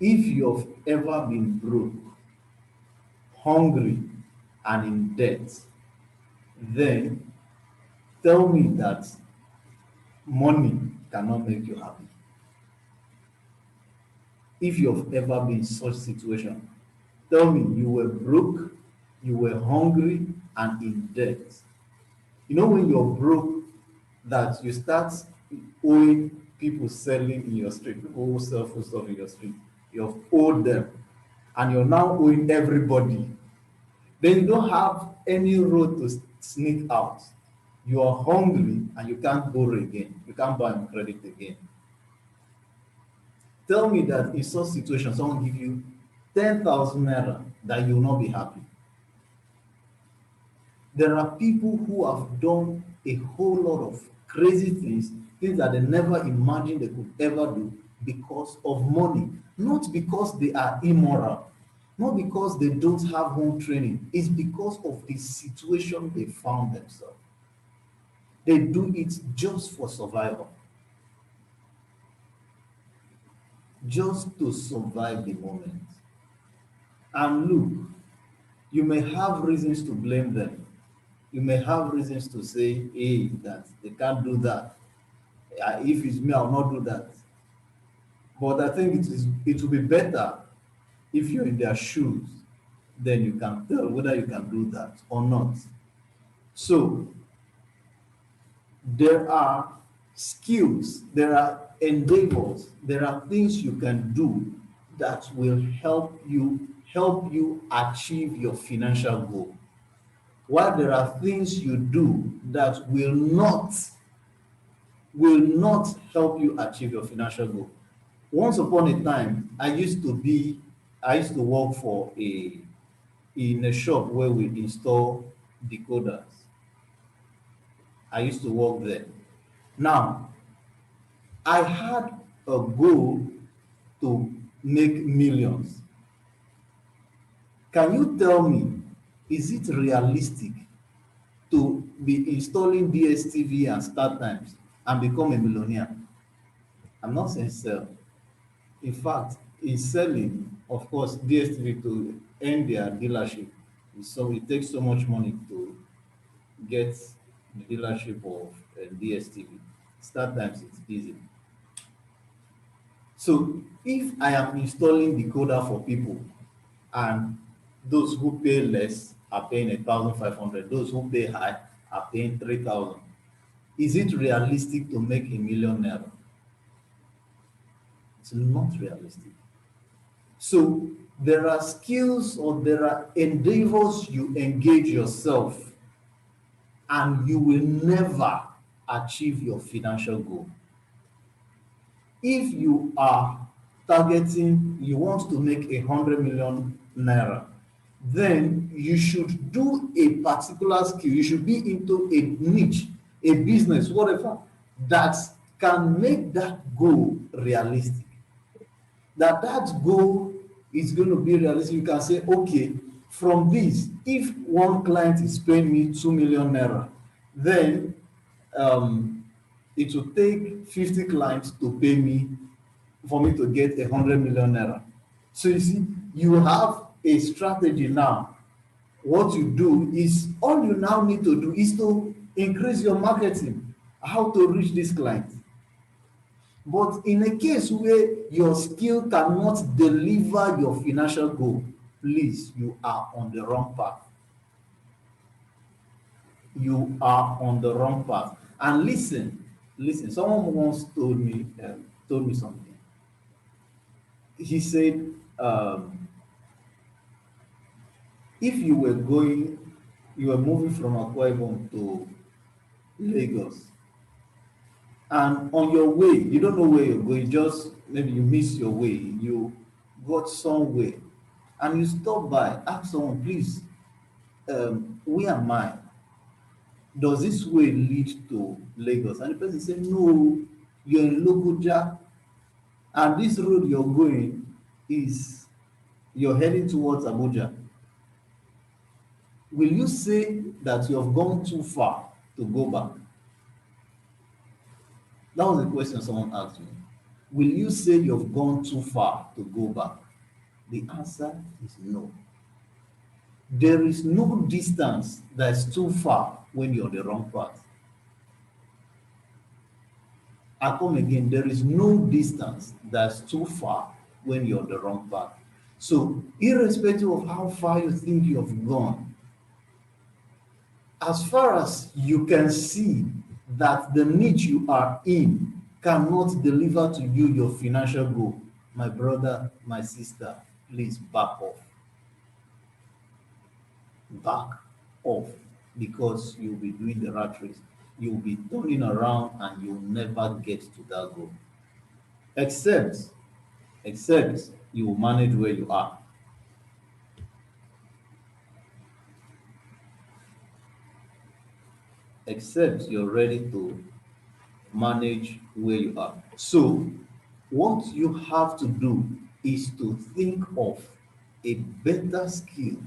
If you've ever been broke, hungry, and in debt, then tell me that money cannot make you happy. If you've ever been in such situation, tell me you were broke, you were hungry, and in debt. You know when you're broke, that you start owing people selling in your street, people who sell food stuff in your street. You've owed them, and you're now owing everybody. Then you don't have any road to sneak out. You are hungry and you can't borrow again. You can't buy on credit again. Tell me that in such situation, someone give you 10,000 naira that you will not be happy. There are people who have done a whole lot of crazy things, things that they never imagined they could ever do because of money, not because they are immoral, not because they don't have home training. It's because of the situation they found themselves. They do it just for survival, just to survive the moment. And look, you may have reasons to blame them. You may have reasons to say, hey, that they can't do that. If it's me, I'll not do that. But I think it will be better if you're in their shoes, then you can tell whether you can do that or not. So there are skills, there are endeavors, there are things you can do that will help you achieve your financial goal. While there are things you do that will not help you achieve your financial goal. Once upon a time, I used to work for a in a shop where we install decoders. I used to work there. Now, I had a goal to make millions. Can you tell me, is it realistic to be installing DSTV and start times and become a millionaire? I'm not saying sell. In fact, in selling, of course, DSTV to end their dealership, so it takes so much money to get the dealership of DSTV. Start times it's easy. So if I am installing decoder for people and those who pay less are paying 1,500, those who pay high are paying 3,000, is it realistic to make a million naira? It's not realistic. So there are skills or there are endeavors you engage yourself and you will never achieve your financial goal. If you are targeting, you want to make 100 million naira, then you should do a particular skill. You should be into a niche, a business, whatever, that can make that goal realistic. That goal is going to be realistic. You can say, okay, from this, if one client is paying me 2 million naira, then um, it will take 50 clients to pay me for me to get 100 million naira. So you see, you have a strategy now. What you do is, all you now need to do is to increase your marketing, how to reach this client. But in a case where your skill cannot deliver your financial goal, please, you are on the wrong path. You are on the wrong path. And listen, someone once told me something. He said, if you were moving from Akwa Ibom to Lagos, and on your way, you don't know where you're going, just maybe you miss your way, you got somewhere, and you stop by, ask someone, please, where am I? Does this way lead to Lagos? And the person say, no, you're in Lokoja, and this road you're going is you're heading towards Abuja. Will you say that you have gone too far to go back? That was the question someone asked me. will you say you've gone too far to go back? The answer is no. There is no distance that's too far when you're on the wrong path. I come again, there is no distance that's too far when you're on the wrong path. So, irrespective of how far you think you have gone, as far as you can see that the niche you are in cannot deliver to you your financial goal, my brother, my sister, please back off. Back off, because you'll be doing the rat race. You'll be turning around and you'll never get to that goal. Except you will manage where you are. Except you're ready to manage where you are. So, what you have to do is to think of a better skill,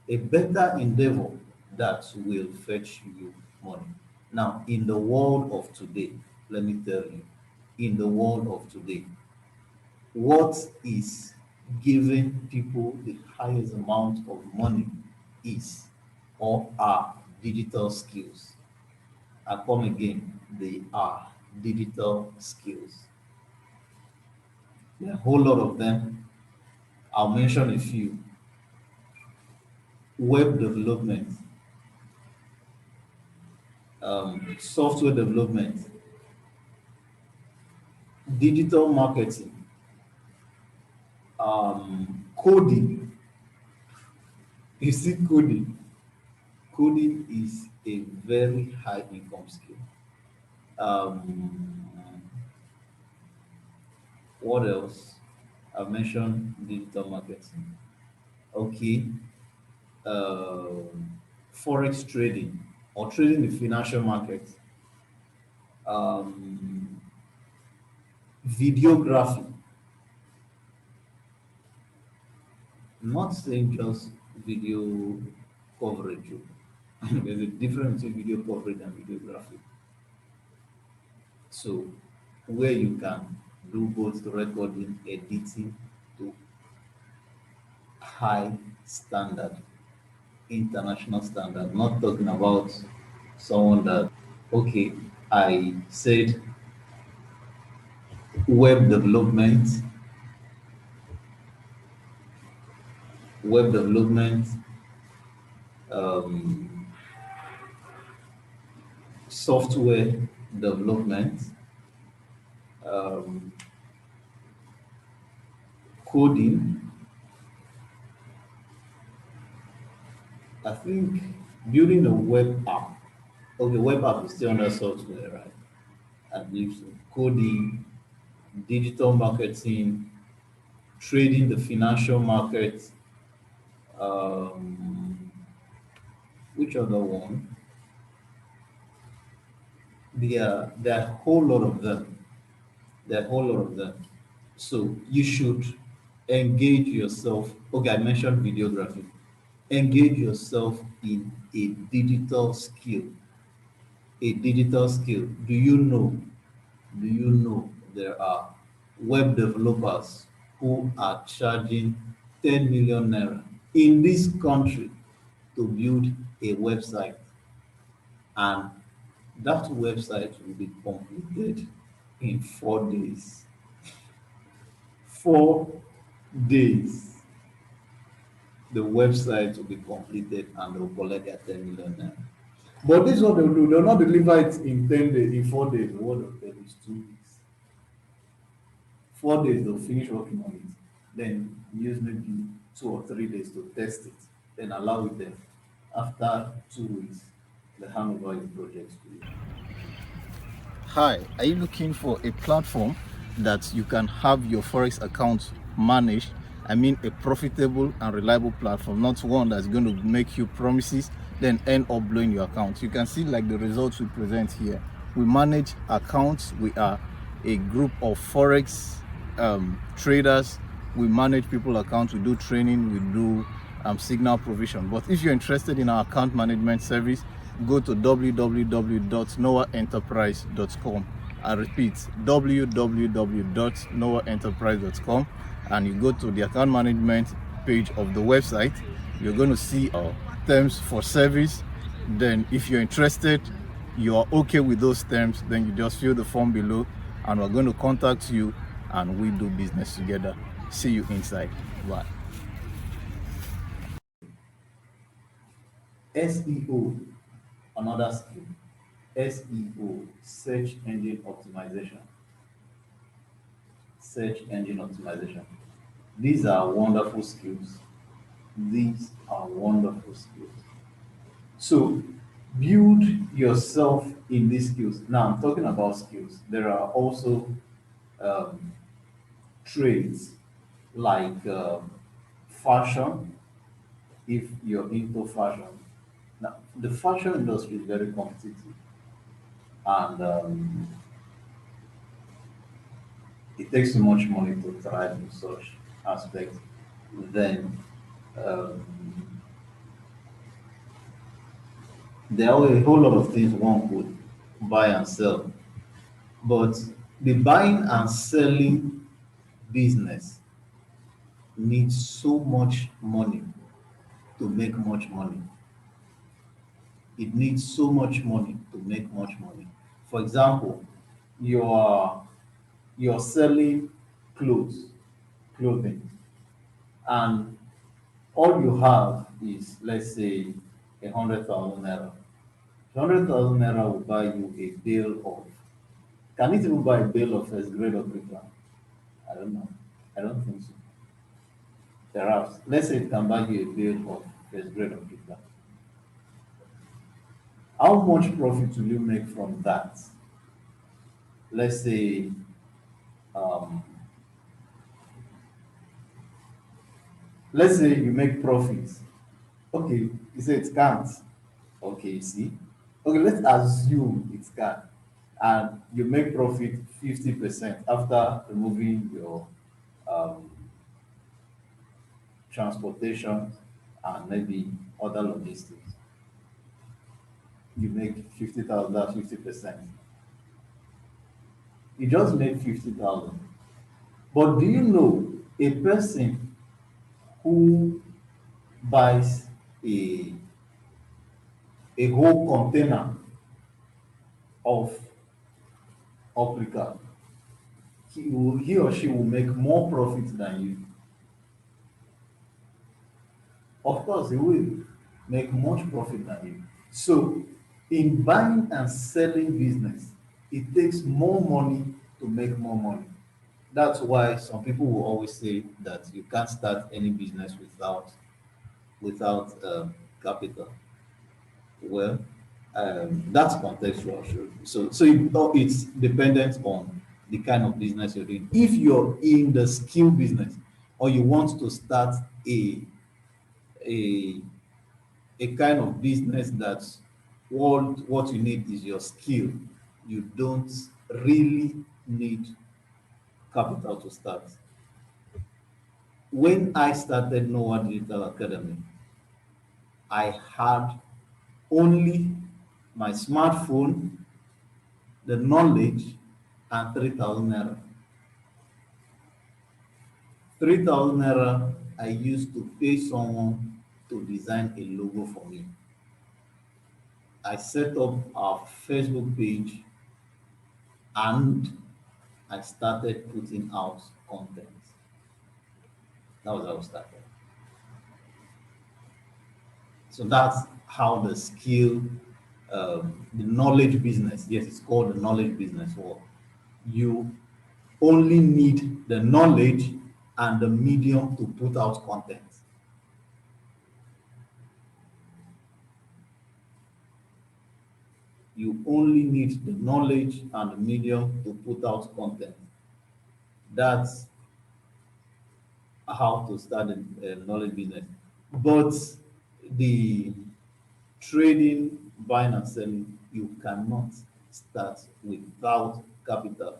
a better endeavor that will fetch you money. Now, in the world of today, let me tell you, in the world of today, what is giving people the highest amount of money is or are digital skills. I come again, they are digital skills. There are a whole lot of them. I'll mention a few. Web development, software development, digital marketing, coding. You see, coding is a very high income skill. What else? I've mentioned digital marketing. Okay. Forex trading or trading the financial market. Videography. I'm not saying just video coverage. There's a difference between video coverage and videography. So, where you can do both the recording, editing to high standard, international standard. Not talking about someone that, okay, I said web development, web development, software development, coding. I think building a web app. Okay, web app is still under software, right? I believe so. Coding, digital marketing, trading the financial market. Which other one? There are a whole lot of them. There are a whole lot of them. So you should engage yourself. Okay, I mentioned videography. Engage yourself in a digital skill. A digital skill. Do you know there are web developers who are charging 10 million naira in this country to build a website, and that website will be completed in 4 days. 4 days. The website will be completed and they'll collect their 10 million naira. But this is what they'll do. They'll not deliver it in 10 days, in 4 days. What they'll tell is 2 weeks. 4 days they'll finish working on it. Then use maybe 2 or 3 days to test it. Then allow it there. After 2 weeks, they hand over your project to you. Hi, are you looking for a platform that you can have your Forex account managed? I mean a profitable and reliable platform, not one that's going to make you promises then end up blowing your account. You can see like the results we present here. We manage accounts. We are a group of Forex traders. We manage people accounts. We do training. We do signal provision. But if you're interested in our account management service, go to www.noahenterprise.com I repeat, www.noahenterprise.com, and you go to the account management page of the website. You're going to see terms for service. Then if you're interested, you are okay with those terms, then you just fill the form below, and we're going to contact you, and we do business together. See you inside. Bye. SEO, another skill. SEO, search engine optimization. Search engine optimization. These are wonderful skills. These are wonderful skills. So build yourself in these skills. Now I'm talking about skills. There are also um, trades like fashion, if you're into fashion. Now, the fashion industry is very competitive, and it takes so much money to thrive in such aspects. Then um, there are a whole lot of things one could buy and sell, but the buying and selling business needs so much money to make much money. It needs so much money to make much money. For example, you're selling clothes, clothing, and all you have is, let's say, 100,000 naira. 100,000 naira will buy you a bale of. Can it even buy a bale of first grade or pre-plan? I don't know. I don't think so. Perhaps, let's say it can buy you a bale of first grade or pre-plan. How much profit will you make from that? Let's say, um, let's say you make profits. Okay, you say it can't. Okay, you see. Okay, let's assume it can, and you make profit 50% after removing your um, transportation and maybe other logistics. You make 50,000, that's 50%. You just made 50,000. But do you know a person who buys a a whole container of paprika, he or she will make more profit than you. Of course, he will make much profit than you. So, in buying and selling business, it takes more money to make more money. That's why some people will always say that you can't start any business without capital. Well, that's contextual. Sure. It's dependent on the kind of business you're doing. If you're in the skill business, or you want to start a a kind of business that what you need is your skill, you don't really need capital to start. When I started Noah Digital Academy, I had only my smartphone, the knowledge, and 3,000 naira. 3,000 naira I used to pay someone to design a logo for me. I set up our Facebook page, and I started putting out content. That was how I started. So that's how the skill, the knowledge business, yes, it's called the knowledge business, or you only need the knowledge and the medium to put out content. You only need the knowledge and the medium to put out content. That's how to start a knowledge business. But the trading, buying and selling, you cannot start without capital.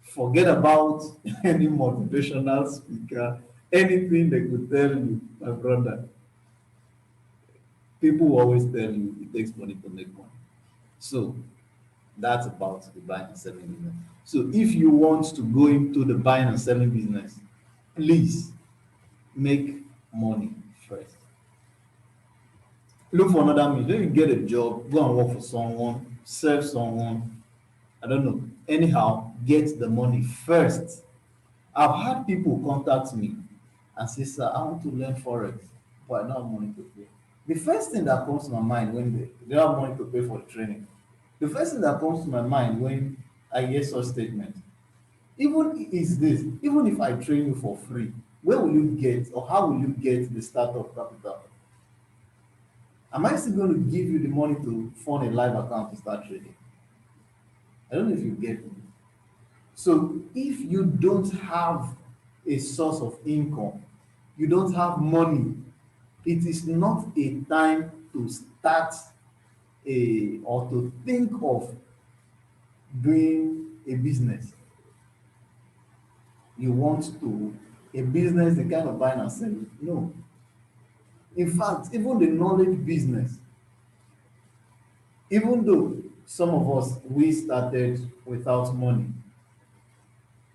Forget about any motivational speaker, anything they could tell you, my brother. People will always tell you it takes money to make money. So That's about the buying and selling business. So if you want to go into the buying and selling business, please make money first. Look for another means. When you get a job, go and work for someone, serve someone, I don't know. Anyhow, get the money first. I've had people contact me and say, sir, I want to learn Forex, but I don't have money to pay. The first thing that comes to my mind when they don't have money to pay for the training, the first thing that comes to my mind when I hear such statement, even is this, even if I train you for free, where will you get or how will you get the startup capital? Am I still going to give you the money to fund a live account to start trading? I don't know if you get me. So if you don't have a source of income, you don't have money, it is not a time to start a or to think of doing a business. You want to a business, the kind of buying and selling. No. In fact, even the knowledge business, even though some of us we started without money,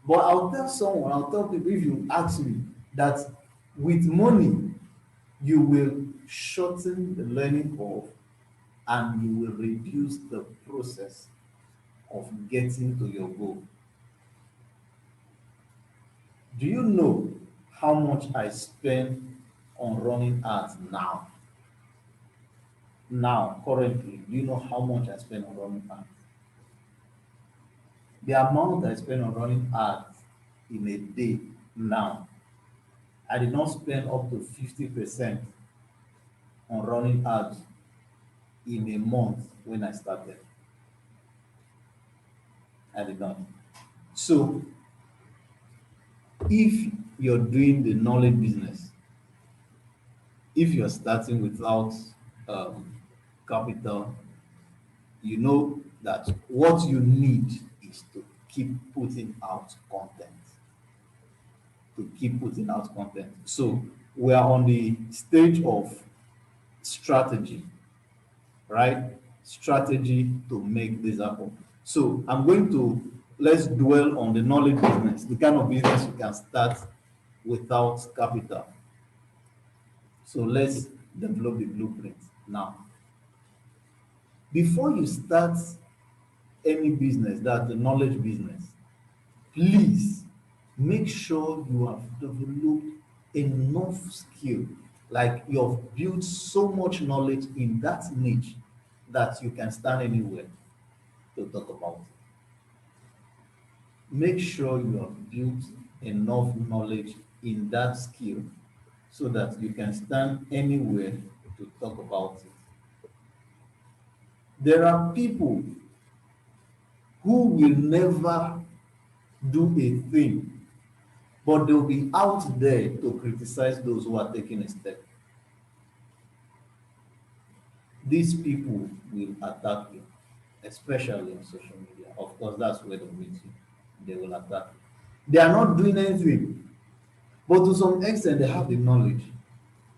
but I'll tell people if you ask me that with money you will shorten the learning curve and you will reduce the process of getting to your goal. Do you know how much I spend on running ads now? Now, currently, do you know how much I spend on running ads? The amount I spend on running ads in a day now, I did not spend up to 50% on running ads in a month when I started. I did not. So if you're doing the knowledge business, if you're starting without um, capital, you know that what you need is to keep putting out content. To keep putting out content. So we are on the stage of strategy, right? Strategy to make this happen. So I'm going to let's dwell on the knowledge business, the kind of business you can start without capital. So let's develop the blueprint now. Before you start any business, that's the knowledge business, please make sure you have developed enough skill, like you've built so much knowledge in that niche that you can stand anywhere to talk about it. Make sure you have built enough knowledge in that skill so that you can stand anywhere to talk about it. There are people who will never do a thing, but they'll be out there to criticize those who are taking a step. These people will attack you, especially on social media. Of course, that's where they meet you. They will attack you. They are not doing anything, but to some extent, they have the knowledge.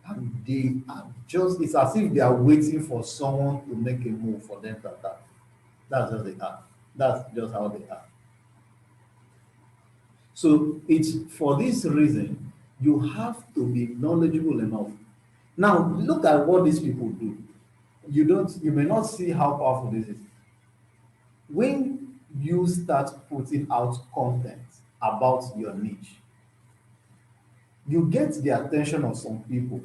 And they are just, it's as if they are waiting for someone to make a move for them to attack. That's just they are. That's just how they are. So it's for this reason you have to be knowledgeable enough. Now look at what these people do. You may not see how powerful this is. When you start putting out content about your niche, you get the attention of some people.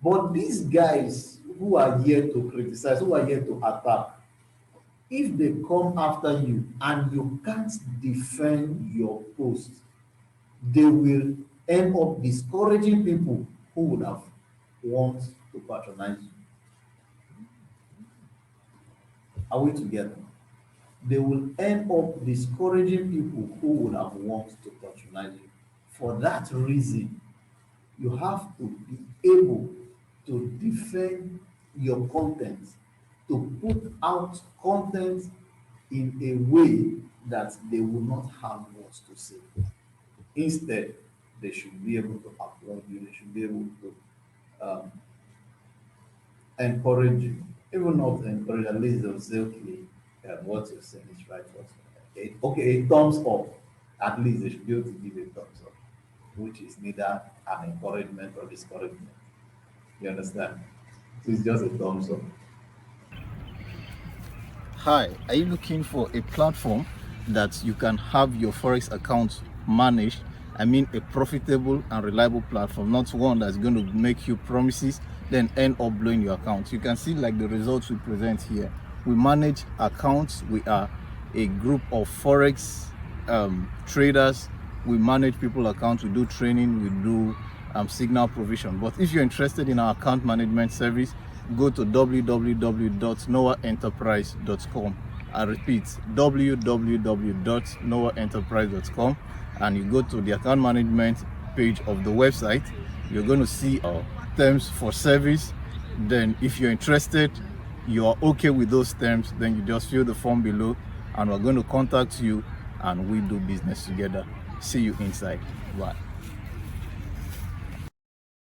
But these guys who are here to criticize, who are here to attack, if they come after you and you can't defend your post, they will end up discouraging people who would have want to patronize you. Are we together? They will end up discouraging people who would have want to patronize you. For that reason, you have to be able to defend your content, to put out content in a way that they will not have what to say. Instead, they should be able to applaud you, they should be able to um, encourage you. Even not encourage, at least they'll say, okay, what you're saying is right. Okay, a thumbs up. At least they should be able to give a thumbs up, which is neither an encouragement or discouragement. You understand? So it's just a thumbs up. Hi, are you looking for a platform that you can have your Forex account managed? I mean, a profitable and reliable platform, not one that's going to make you promises, then end up blowing your account. You can see like the results we present here. We manage accounts. We are a group of Forex traders. We manage people accounts. We do training. We do signal provision. But if you're interested in our account management service, go to www.noahenterprise.com. I repeat, www.noahenterprise.com, and you go to the account management page of the website. You're going to see our terms for service. Then if you're interested, you are okay with those terms, then you just fill the form below and we're going to contact you and we do business together. See you inside. Bye.